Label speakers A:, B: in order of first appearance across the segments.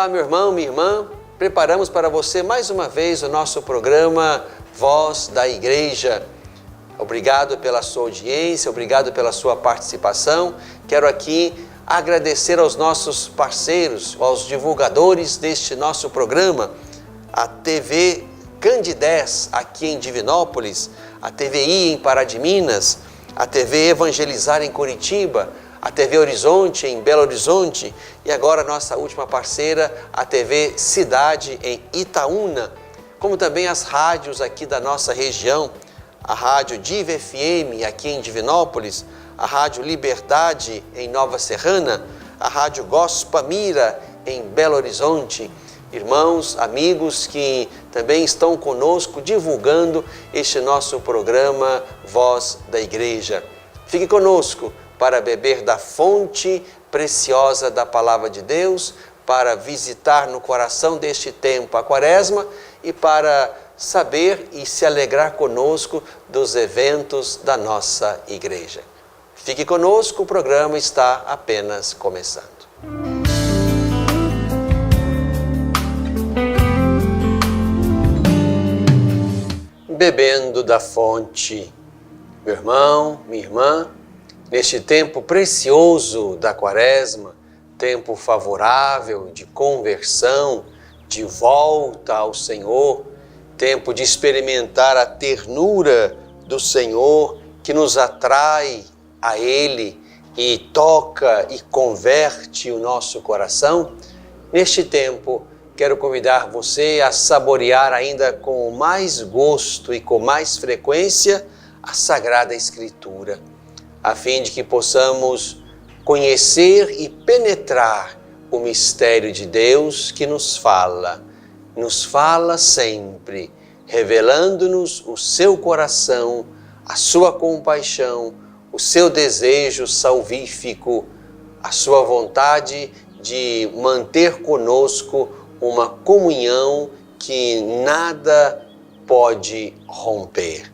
A: Olá, meu irmão, minha irmã. Preparamos para você mais uma vez o nosso programa Voz da Igreja. Obrigado pela sua audiência, obrigado pela sua participação. Quero aqui agradecer aos nossos parceiros, aos divulgadores deste nosso programa, a TV Candidez aqui em Divinópolis, a TVI em Pará de Minas, a TV Evangelizar em Curitiba, a TV Horizonte em Belo Horizonte e agora a nossa última parceira, a TV Cidade em Itaúna, como também as rádios aqui da nossa região, a Rádio Diva FM aqui em Divinópolis, a Rádio Liberdade em Nova Serrana, a Rádio Gospa Mira em Belo Horizonte. Irmãos, amigos que também estão conosco divulgando este nosso programa Voz da Igreja. Fique conosco para beber da fonte preciosa da Palavra de Deus, para visitar no coração deste tempo a Quaresma e para saber e se alegrar conosco dos eventos da nossa igreja. Fique conosco, o programa está apenas começando. Bebendo da fonte, meu irmão, minha irmã, neste tempo precioso da Quaresma, tempo favorável de conversão, de volta ao Senhor, tempo de experimentar a ternura do Senhor que nos atrai a Ele e toca e converte o nosso coração. Neste tempo, quero convidar você a saborear ainda com mais gosto e com mais frequência a Sagrada Escritura, a fim de que possamos conhecer e penetrar o mistério de Deus que nos fala sempre, revelando-nos o seu coração, a sua compaixão, o seu desejo salvífico, a sua vontade de manter conosco uma comunhão que nada pode romper.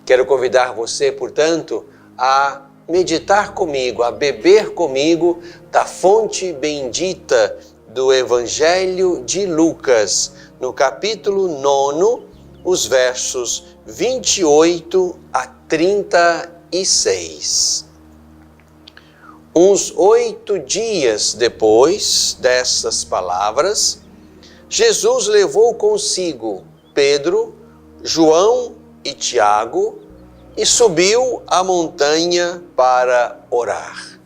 A: Quero convidar você, portanto, a meditar comigo, a beber comigo da fonte bendita do Evangelho de Lucas, no capítulo 9, os versos 28 a 36. Uns 8 dias depois dessas palavras, Jesus levou consigo Pedro, João e Tiago e subiu a montanha para orar.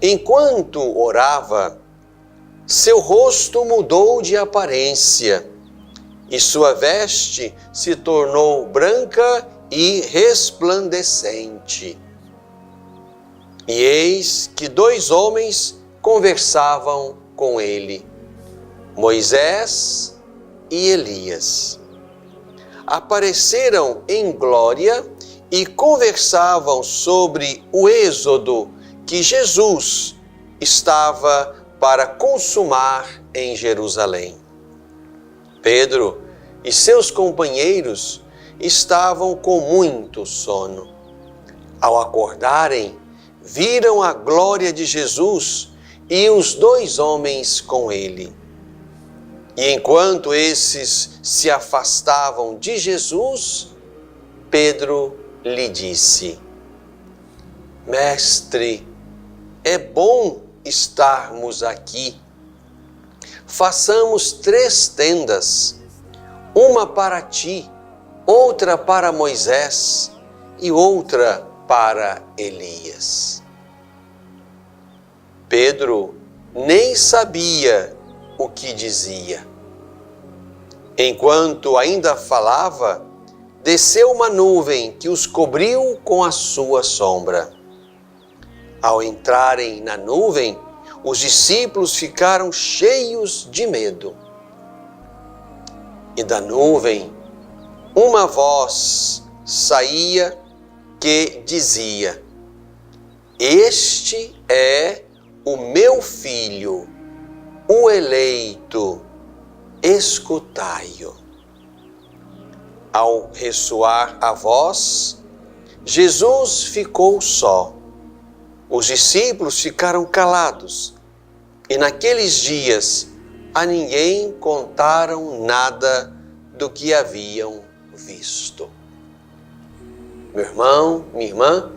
A: Enquanto orava, seu rosto mudou de aparência e sua veste se tornou branca e resplandecente. E eis que 2 homens conversavam com ele, Moisés e Elias. Apareceram em glória e conversavam sobre o êxodo que Jesus estava para consumar em Jerusalém. Pedro e seus companheiros estavam com muito sono. Ao acordarem, viram a glória de Jesus e os 2 homens com ele. E enquanto esses se afastavam de Jesus, Pedro lhe disse: Mestre, é bom estarmos aqui. Façamos 3 tendas, uma para ti, outra para Moisés e outra para Elias. Pedro nem sabia o que dizia. Enquanto ainda falava, desceu uma nuvem que os cobriu com a sua sombra. Ao entrarem na nuvem, os discípulos ficaram cheios de medo. E da nuvem, uma voz saía que dizia: Este é o meu filho, o eleito, escutai-o. Ao ressoar a voz, Jesus ficou só. Os discípulos ficaram calados, E naqueles dias a ninguém contaram nada do que haviam visto. Meu irmão, minha irmã,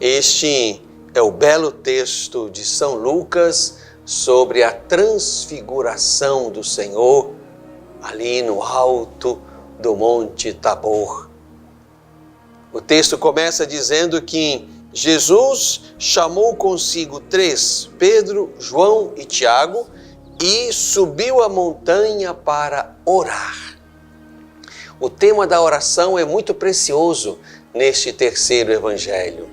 A: este é o belo texto de São Lucas sobre a transfiguração do Senhor ali no alto do Monte Tabor. O texto começa dizendo que Jesus chamou consigo 3, Pedro, João e Tiago, e subiu a montanha para orar. O tema da oração é muito precioso neste terceiro evangelho.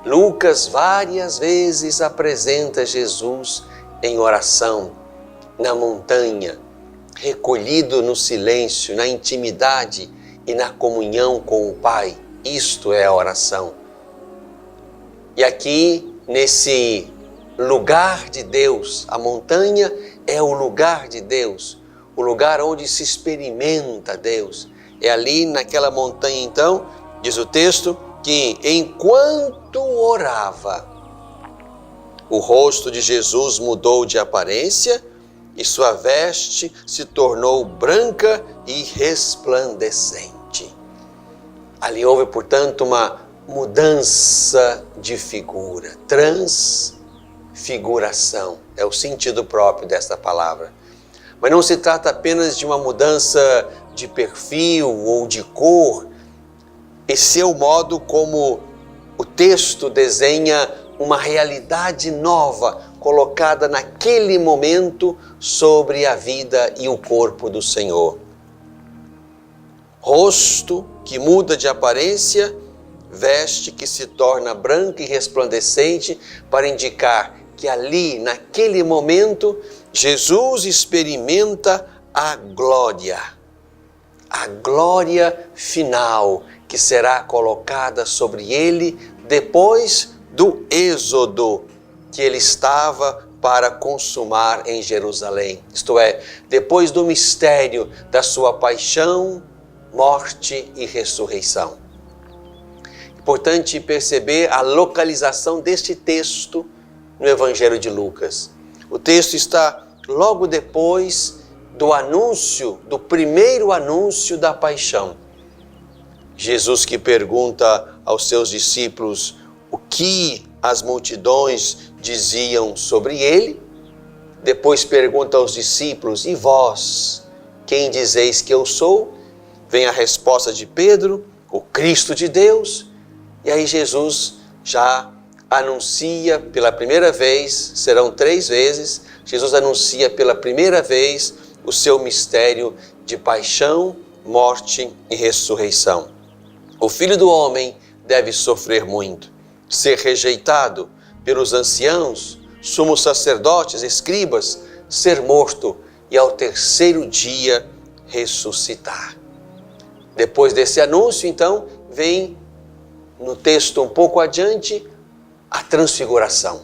A: Lucas várias vezes apresenta Jesus em oração, na montanha, recolhido no silêncio, na intimidade e na comunhão com o Pai. Isto é a oração. E aqui, nesse lugar de Deus, a montanha é o lugar de Deus, o lugar onde se experimenta Deus. É ali naquela montanha, então, diz o texto, que enquanto orava, o rosto de Jesus mudou de aparência e sua veste se tornou branca e resplandecente. Ali houve, portanto, uma mudança de figura, transfiguração, é o sentido próprio desta palavra. Mas não se trata apenas de uma mudança de perfil ou de cor. Esse é o modo como o texto desenha uma realidade nova colocada naquele momento sobre a vida e o corpo do Senhor. Rosto que muda de aparência, veste que se torna branca e resplandecente para indicar que ali, naquele momento, Jesus experimenta a glória final que será colocada sobre ele depois do êxodo que ele estava para consumar em Jerusalém. Isto é, depois do mistério da sua paixão, morte e ressurreição. Importante perceber a localização deste texto no Evangelho de Lucas. O texto está logo depois do anúncio, do primeiro anúncio da paixão. Jesus que pergunta aos seus discípulos o que as multidões diziam sobre ele, depois pergunta aos discípulos, e vós, quem dizeis que eu sou? Vem a resposta de Pedro, o Cristo de Deus. E aí Jesus já anuncia pela primeira vez, serão 3 vezes, Jesus anuncia pela primeira vez o seu mistério de paixão, morte e ressurreição. O Filho do Homem deve sofrer muito, ser rejeitado pelos anciãos, sumos sacerdotes, escribas, ser morto e ao 3º dia ressuscitar. Depois desse anúncio, então, vem no texto um pouco adiante a transfiguração,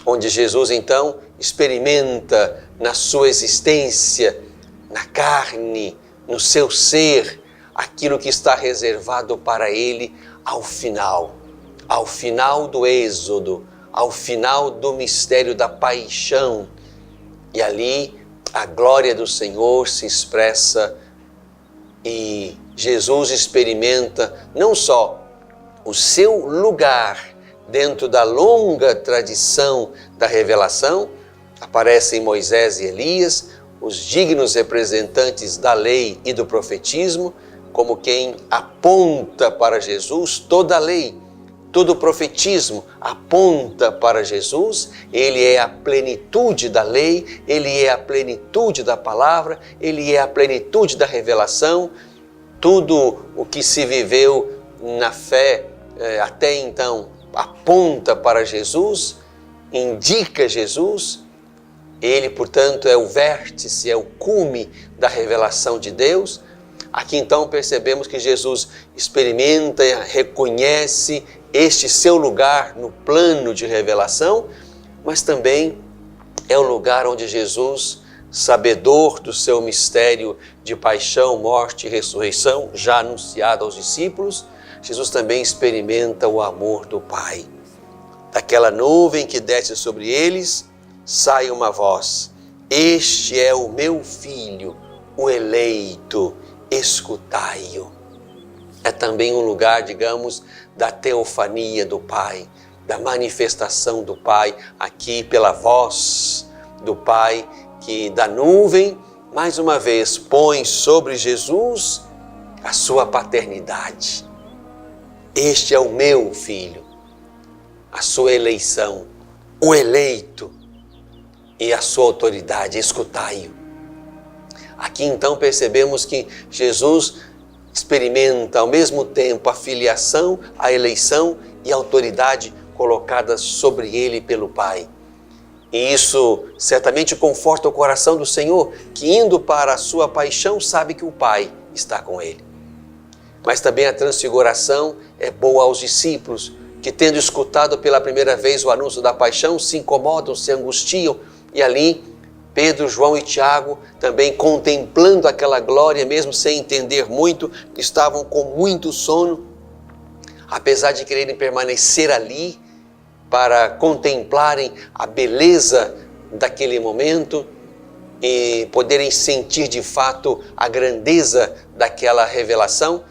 A: onde Jesus então experimenta na sua existência, na carne, no seu ser, aquilo que está reservado para ele ao final do êxodo, ao final do mistério da paixão. E ali a glória do Senhor se expressa e Jesus experimenta não só o seu lugar dentro da longa tradição da revelação, aparecem Moisés e Elias, os dignos representantes da lei e do profetismo, como quem aponta para Jesus. Toda a lei, todo o profetismo aponta para Jesus. Ele é a plenitude da lei, ele é a plenitude da palavra, ele é a plenitude da revelação. Tudo o que se viveu na fé até então aponta para Jesus, indica Jesus. Ele, portanto, é o vértice, é o cume da revelação de Deus. Aqui então percebemos que Jesus experimenta, reconhece este seu lugar no plano de revelação, mas também é o lugar onde Jesus, sabedor do seu mistério de paixão, morte e ressurreição, já anunciado aos discípulos, Jesus também experimenta o amor do Pai. Daquela nuvem que desce sobre eles, sai uma voz: este é o meu filho, o eleito, escutai-o. É também um lugar, digamos, da teofania do Pai, da manifestação do Pai, aqui pela voz do Pai, que da nuvem, mais uma vez, põe sobre Jesus a sua paternidade. Este é o meu filho, a sua eleição, o eleito e a sua autoridade, escutai-o. Aqui então percebemos que Jesus experimenta ao mesmo tempo a filiação, a eleição e a autoridade colocadas sobre ele pelo Pai. E isso certamente conforta o coração do Senhor, que indo para a sua paixão sabe que o Pai está com ele. Mas também a transfiguração é boa aos discípulos, que tendo escutado pela primeira vez o anúncio da paixão, se incomodam, se angustiam, e ali Pedro, João e Tiago, também contemplando aquela glória, mesmo sem entender muito, estavam com muito sono, apesar de quererem permanecer ali para contemplarem a beleza daquele momento e poderem sentir de fato a grandeza daquela revelação.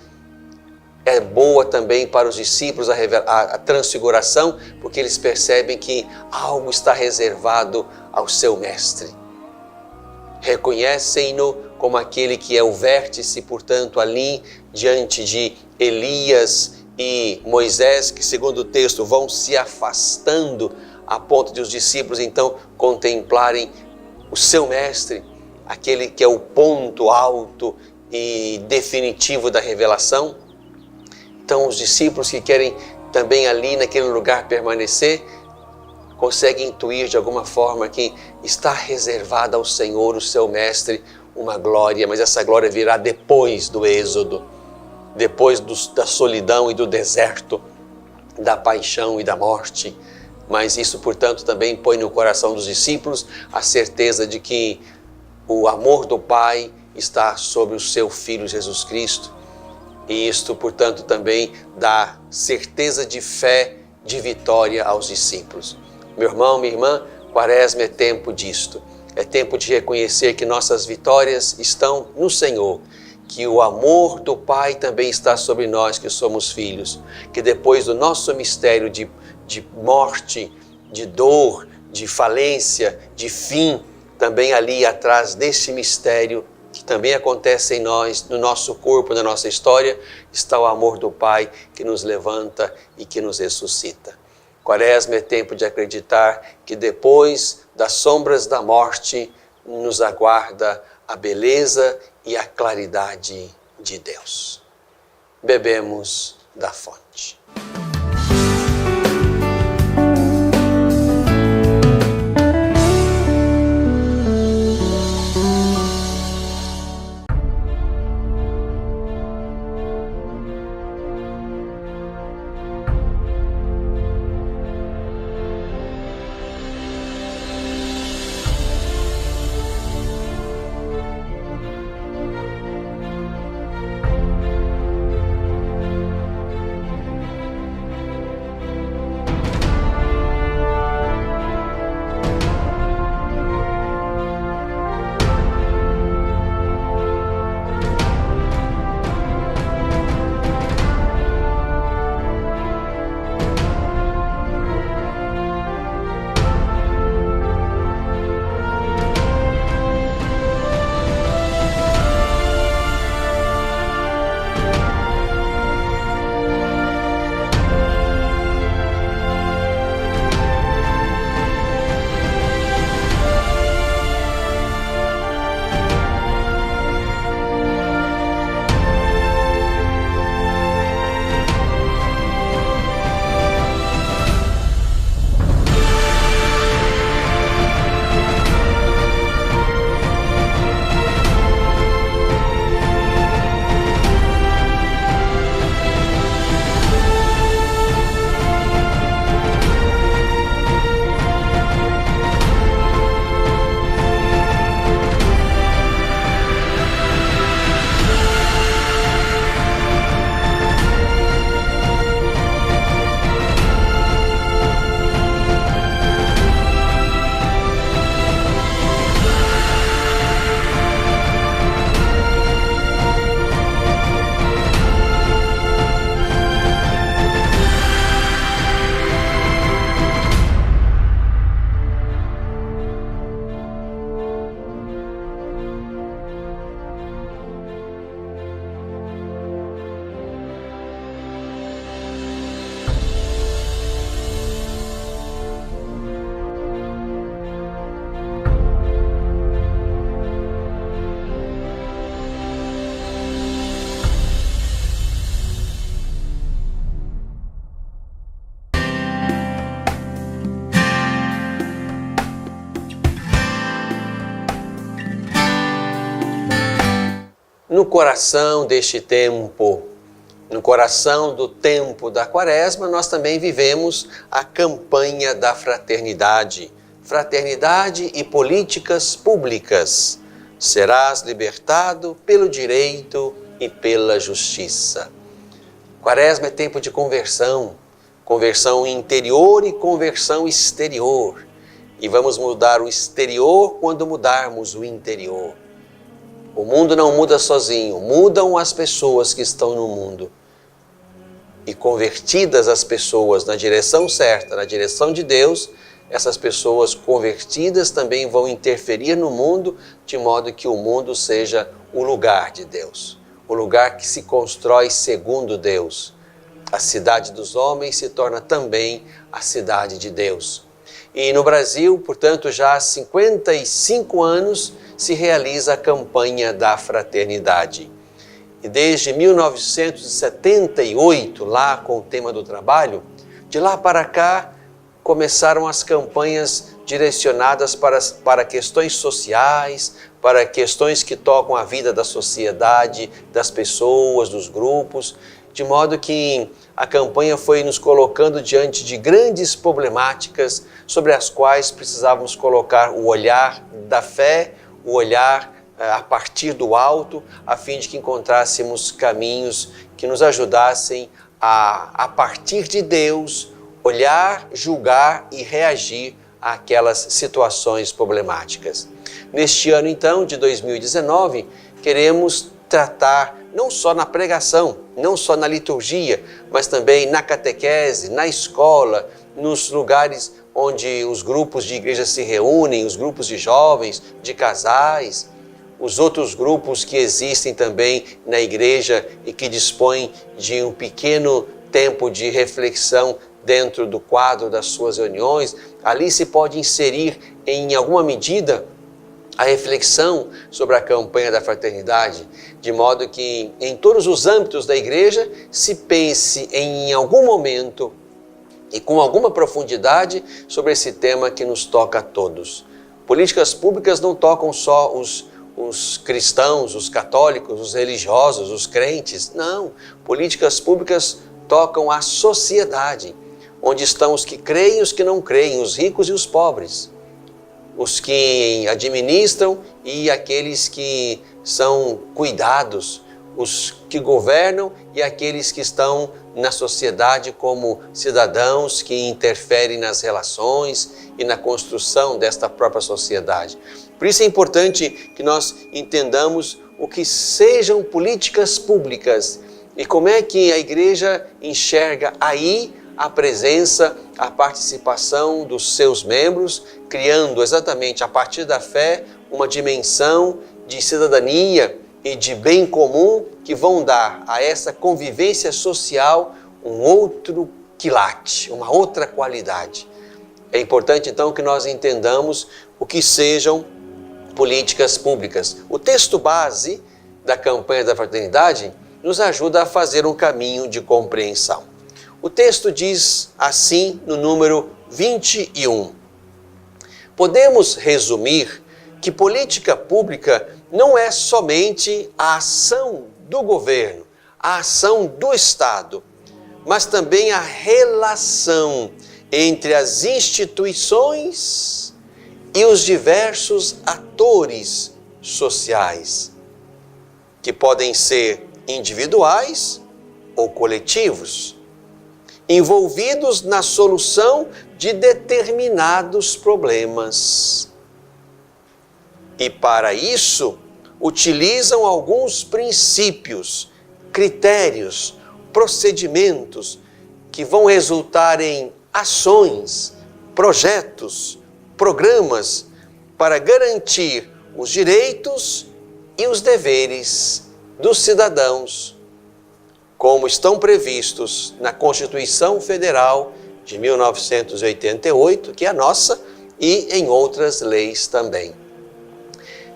A: É boa também para os discípulos a transfiguração, porque eles percebem que algo está reservado ao seu mestre. Reconhecem-no como aquele que é o vértice, portanto, ali diante de Elias e Moisés, que segundo o texto vão se afastando a ponto de os discípulos então contemplarem o seu mestre, aquele que é o ponto alto e definitivo da revelação. Então os discípulos que querem também ali naquele lugar permanecer, conseguem intuir de alguma forma que está reservada ao Senhor, o seu mestre, uma glória, mas essa glória virá depois do êxodo, depois da solidão e do deserto, da paixão e da morte. Mas isso, portanto, também põe no coração dos discípulos a certeza de que o amor do Pai está sobre o seu Filho Jesus Cristo. E isto, portanto, também dá certeza de fé, de vitória aos discípulos. Meu irmão, minha irmã, Quaresma é tempo disto. É tempo de reconhecer que nossas vitórias estão no Senhor, que o amor do Pai também está sobre nós que somos filhos, que depois do nosso mistério de morte, de dor, de falência, de fim, também ali atrás desse mistério que também acontece em nós, no nosso corpo, na nossa história, está o amor do Pai que nos levanta e que nos ressuscita. Quaresma é tempo de acreditar que depois das sombras da morte nos aguarda a beleza e a claridade de Deus. Bebemos da fonte. coração deste tempo, no coração do tempo da Quaresma, nós também vivemos a campanha da fraternidade. Fraternidade e políticas públicas. Serás libertado pelo direito e pela justiça. Quaresma é tempo de conversão. Conversão interior e conversão exterior. E vamos mudar o exterior quando mudarmos o interior. O mundo não muda sozinho, mudam as pessoas que estão no mundo. E convertidas as pessoas na direção certa, na direção de Deus, essas pessoas convertidas também vão interferir no mundo, de modo que o mundo seja o lugar de Deus, o lugar que se constrói segundo Deus. A cidade dos homens se torna também a cidade de Deus. E no Brasil, portanto, já há 55 anos se realiza a campanha da fraternidade. E desde 1978, lá com o tema do trabalho, de lá para cá começaram as campanhas direcionadas para questões sociais, para questões que tocam a vida da sociedade, das pessoas, dos grupos, de modo que a campanha foi nos colocando diante de grandes problemáticas sobre as quais precisávamos colocar o olhar da fé, o olhar a partir do alto, a fim de que encontrássemos caminhos que nos ajudassem a partir de Deus, olhar, julgar e reagir àquelas situações problemáticas. Neste ano, então, de 2019, queremos tratar não só na pregação, não só na liturgia, mas também na catequese, na escola, nos lugares onde os grupos de igreja se reúnem, os grupos de jovens, de casais, os outros grupos que existem também na igreja e que dispõem de um pequeno tempo de reflexão dentro do quadro das suas reuniões. Ali se pode inserir em alguma medida a reflexão sobre a campanha da fraternidade, de modo que em todos os âmbitos da igreja se pense em algum momento e com alguma profundidade sobre esse tema que nos toca a todos. Políticas públicas não tocam só os cristãos, os católicos, os religiosos, os crentes. Não, políticas públicas tocam a sociedade, onde estão os que creem e os que não creem, os ricos e os pobres, os que administram e aqueles que são cuidados, os que governam e aqueles que estão na sociedade como cidadãos que interferem nas relações e na construção desta própria sociedade. Por isso é importante que nós entendamos o que sejam políticas públicas e como é que a igreja enxerga aí a presença, a participação dos seus membros, criando exatamente a partir da fé uma dimensão de cidadania e de bem comum que vão dar a essa convivência social um outro quilate, uma outra qualidade. É importante então que nós entendamos o que sejam políticas públicas. O texto base da campanha da fraternidade nos ajuda a fazer um caminho de compreensão. O texto diz assim no número 21. Podemos resumir que política pública não é somente a ação do governo, a ação do Estado, mas também a relação entre as instituições e os diversos atores sociais, que podem ser individuais ou coletivos, envolvidos na solução de determinados problemas. E para isso, utilizam alguns princípios, critérios, procedimentos que vão resultar em ações, projetos, programas para garantir os direitos e os deveres dos cidadãos, como estão previstos na Constituição Federal de 1988, que é a nossa, e em outras leis também.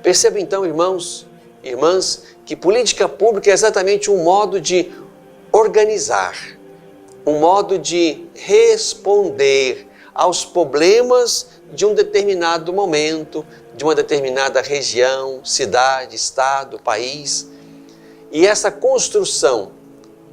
A: Perceba então, irmãos e irmãs, que política pública é exatamente um modo de organizar, um modo de responder aos problemas de um determinado momento, de uma determinada região, cidade, estado, país. E essa construção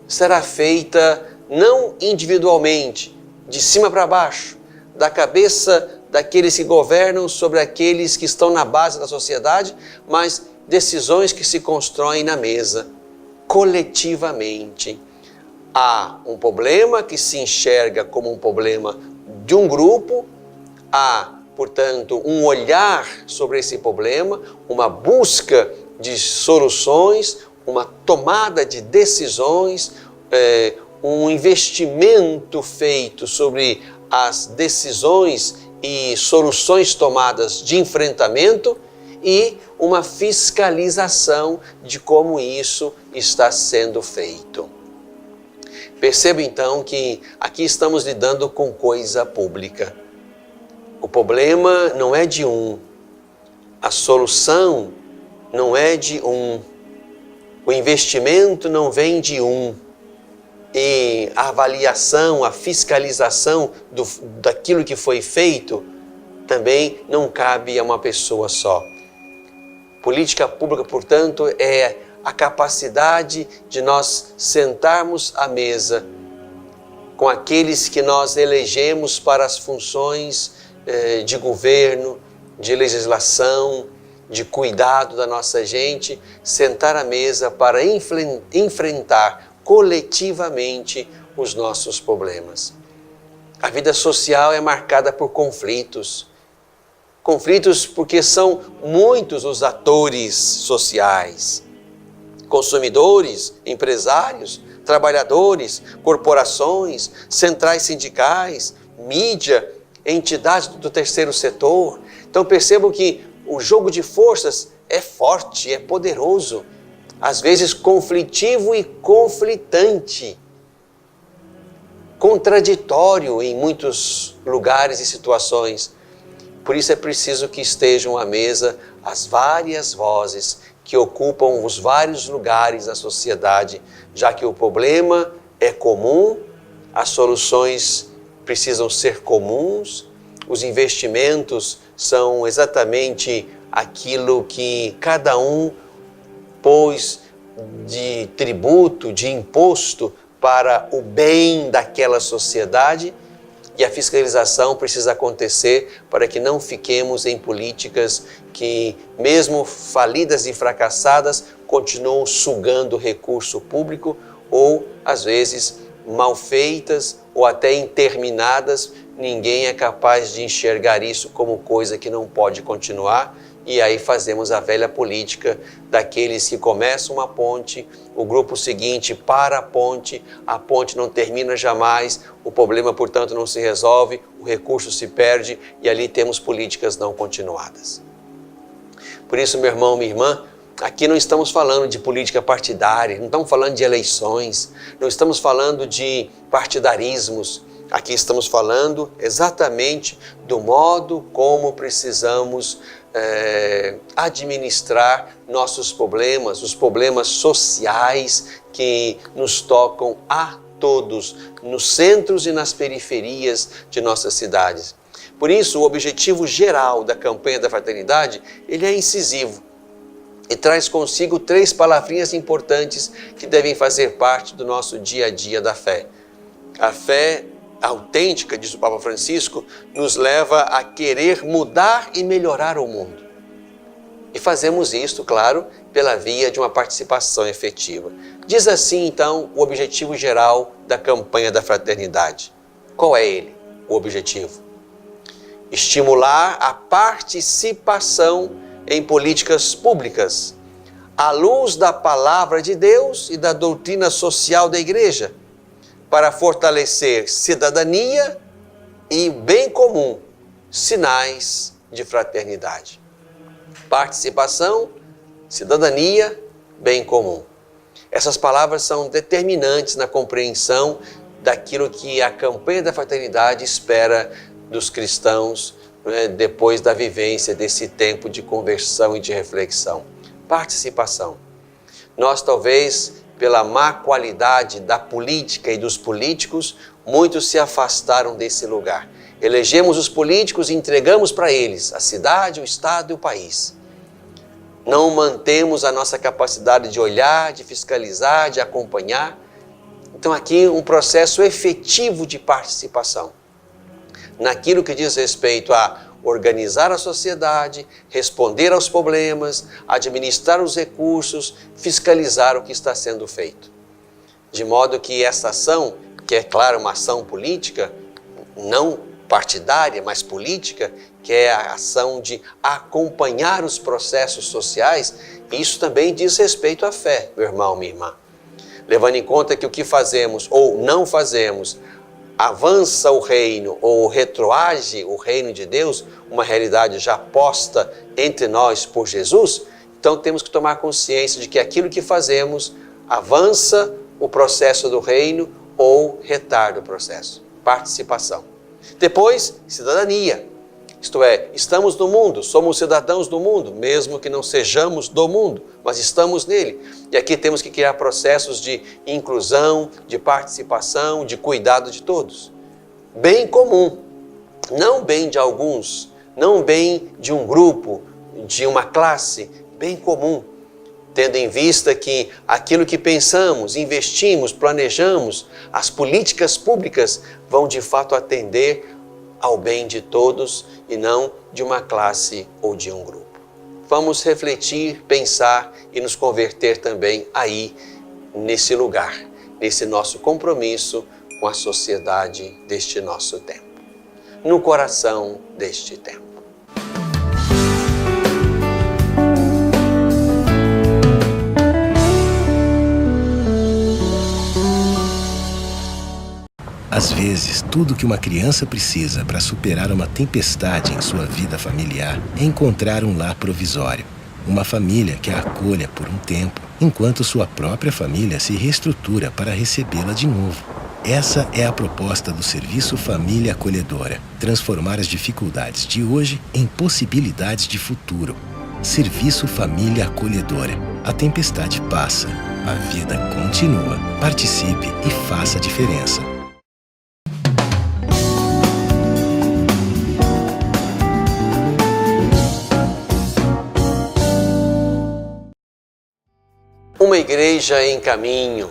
A: será feita não individualmente, de cima para baixo, da cabeça daqueles que governam sobre aqueles que estão na base da sociedade, mas decisões que se constroem na mesa, coletivamente. Há um problema que se enxerga como um problema de um grupo, há, portanto, um olhar sobre esse problema, uma busca de soluções, uma tomada de decisões, um investimento feito sobre as decisões e soluções tomadas de enfrentamento e uma fiscalização de como isso está sendo feito. Perceba então que aqui estamos lidando com coisa pública. O problema não é de um, a solução não é de um, o investimento não vem de um, e a avaliação, a fiscalização daquilo que foi feito também não cabe a uma pessoa só. Política pública, portanto, é a capacidade de nós sentarmos à mesa com aqueles que nós elegemos para as funções de governo, de legislação, de cuidado da nossa gente, sentar à mesa para enfrentar coletivamente os nossos problemas. A vida social é marcada por conflitos. Conflitos porque são muitos os atores sociais. Consumidores, empresários, trabalhadores, corporações, centrais sindicais, mídia, entidades do terceiro setor. Então percebam que o jogo de forças é forte, é poderoso, às vezes conflitivo e conflitante, contraditório em muitos lugares e situações. Por isso é preciso que estejam à mesa as várias vozes que ocupam os vários lugares da sociedade, já que o problema é comum, as soluções precisam ser comuns, os investimentos são exatamente aquilo que cada um pôs de tributo, de imposto para o bem daquela sociedade, e a fiscalização precisa acontecer para que não fiquemos em políticas que, mesmo falidas e fracassadas, continuam sugando recurso público ou, às vezes, mal feitas ou até interminadas. Ninguém é capaz de enxergar isso como coisa que não pode continuar. E aí fazemos a velha política daqueles que começam uma ponte, o grupo seguinte para a ponte não termina jamais, o problema, portanto, não se resolve, o recurso se perde e ali temos políticas não continuadas. Por isso, meu irmão, minha irmã, aqui não estamos falando de política partidária, não estamos falando de eleições, não estamos falando de partidarismos. Aqui estamos falando exatamente do modo como precisamos administrar nossos problemas, os problemas sociais que nos tocam a todos, nos centros e nas periferias de nossas cidades. Por isso, o objetivo geral da campanha da fraternidade, ele é incisivo e traz consigo 3 palavrinhas importantes que devem fazer parte do nosso dia a dia da fé. A fé autêntica, diz o Papa Francisco, nos leva a querer mudar e melhorar o mundo. E fazemos isto, claro, pela via de uma participação efetiva. Diz assim, então, o objetivo geral da campanha da fraternidade. Qual é ele, o objetivo? Estimular a participação em políticas públicas, à luz da palavra de Deus e da doutrina social da Igreja, para fortalecer cidadania e bem comum, sinais de fraternidade. Participação, cidadania, bem comum. Essas palavras são determinantes na compreensão daquilo que a campanha da fraternidade espera dos cristãos, depois da vivência desse tempo de conversão e de reflexão. Participação. Nós talvez, pela má qualidade da política e dos políticos, muitos se afastaram desse lugar. Elegemos os políticos e entregamos para eles a cidade, o estado e o país. não mantemos a nossa capacidade de olhar, de fiscalizar, de acompanhar. Então aqui um processo efetivo de participação naquilo que diz respeito a organizar a sociedade, responder aos problemas, administrar os recursos, fiscalizar o que está sendo feito. De modo que essa ação, que é claro uma ação política, não partidária, mas política, que é a ação de acompanhar os processos sociais, isso também diz respeito à fé, meu irmão, minha irmã. Levando em conta que o que fazemos ou não fazemos avança o reino ou retroage o reino de Deus, uma realidade já posta entre nós por Jesus, então temos que tomar consciência de que aquilo que fazemos avança o processo do reino ou retarda o processo. Participação. Depois, cidadania. Isto é, estamos no mundo, somos cidadãos do mundo, mesmo que não sejamos do mundo, mas estamos nele. E aqui temos que criar processos de inclusão, de participação, de cuidado de todos. Bem comum, não bem de alguns, não bem de um grupo, de uma classe, bem comum. Tendo em vista que aquilo que pensamos, investimos, planejamos, as políticas públicas vão de fato atender ao bem de todos e não de uma classe ou de um grupo. Vamos refletir, pensar e nos converter também aí, nesse lugar, nesse nosso compromisso com a sociedade deste nosso tempo, no coração deste tempo.
B: Às vezes, tudo que uma criança precisa para superar uma tempestade em sua vida familiar é encontrar um lar provisório. Uma família que a acolha por um tempo, enquanto sua própria família se reestrutura para recebê-la de novo. Essa é a proposta do Serviço Família Acolhedora. Transformar as dificuldades de hoje em possibilidades de futuro. Serviço Família Acolhedora. A tempestade passa, a vida continua. Participe e faça a diferença.
A: Uma igreja em caminho.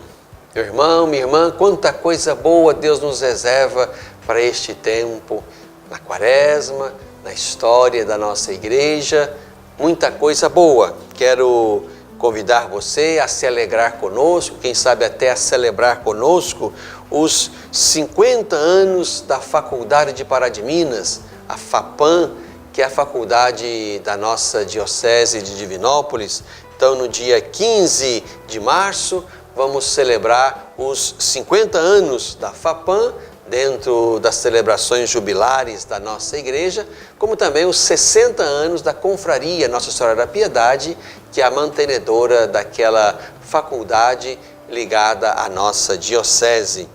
A: Meu irmão, minha irmã, quanta coisa boa Deus nos reserva para este tempo, na Quaresma, na história da nossa igreja, muita coisa boa. Quero convidar você a se alegrar conosco, quem sabe até a celebrar conosco os 50 anos da Faculdade de Pará de Minas, a FAPAM, que é a faculdade da nossa Diocese de Divinópolis. Então, no dia 15 de março, vamos celebrar os 50 anos da FAPAM, dentro das celebrações jubilares da nossa igreja, como também os 60 anos da Confraria Nossa Senhora da Piedade, que é a mantenedora daquela faculdade ligada à nossa diocese.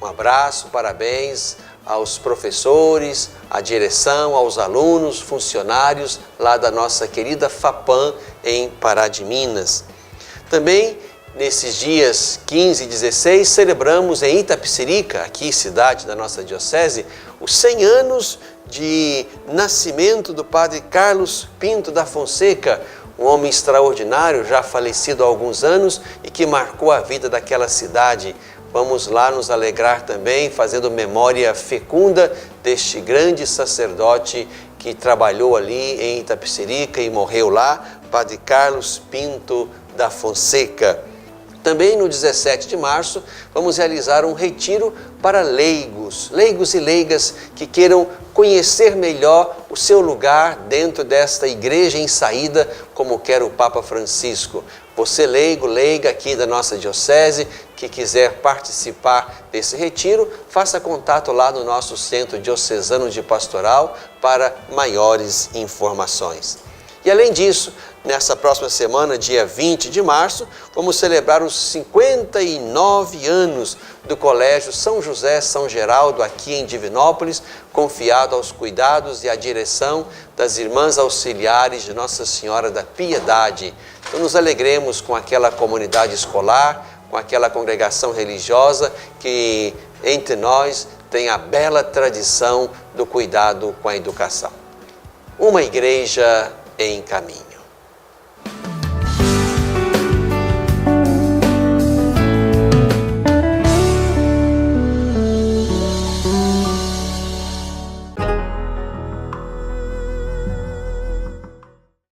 A: Um abraço, parabéns aos professores, à direção, aos alunos, funcionários lá da nossa querida FAPAM em Pará de Minas. Também nesses dias 15 e 16 celebramos em Itapecerica, aqui cidade da nossa diocese, os 100 anos de nascimento do padre Carlos Pinto da Fonseca, um homem extraordinário, já falecido há alguns anos e que marcou a vida daquela cidade. Vamos lá nos alegrar também, fazendo memória fecunda deste grande sacerdote que trabalhou ali em Itapecerica e morreu lá, Padre Carlos Pinto da Fonseca. Também no 17 de março, vamos realizar um retiro para leigos e leigas que queiram conhecer melhor o seu lugar dentro desta igreja em saída, como quer o Papa Francisco. Você leigo, leiga aqui da nossa diocese, que quiser participar desse retiro, faça contato lá no nosso Centro Diocesano de Pastoral para maiores informações. E além disso, nessa próxima semana, dia 20 de março, vamos celebrar os 59 anos do Colégio São José São Geraldo, aqui em Divinópolis, confiado aos cuidados e à direção das Irmãs Auxiliares de Nossa Senhora da Piedade. Então nos alegremos com aquela comunidade escolar, com aquela congregação religiosa que entre nós tem a bela tradição do cuidado com a educação. Uma igreja em caminho.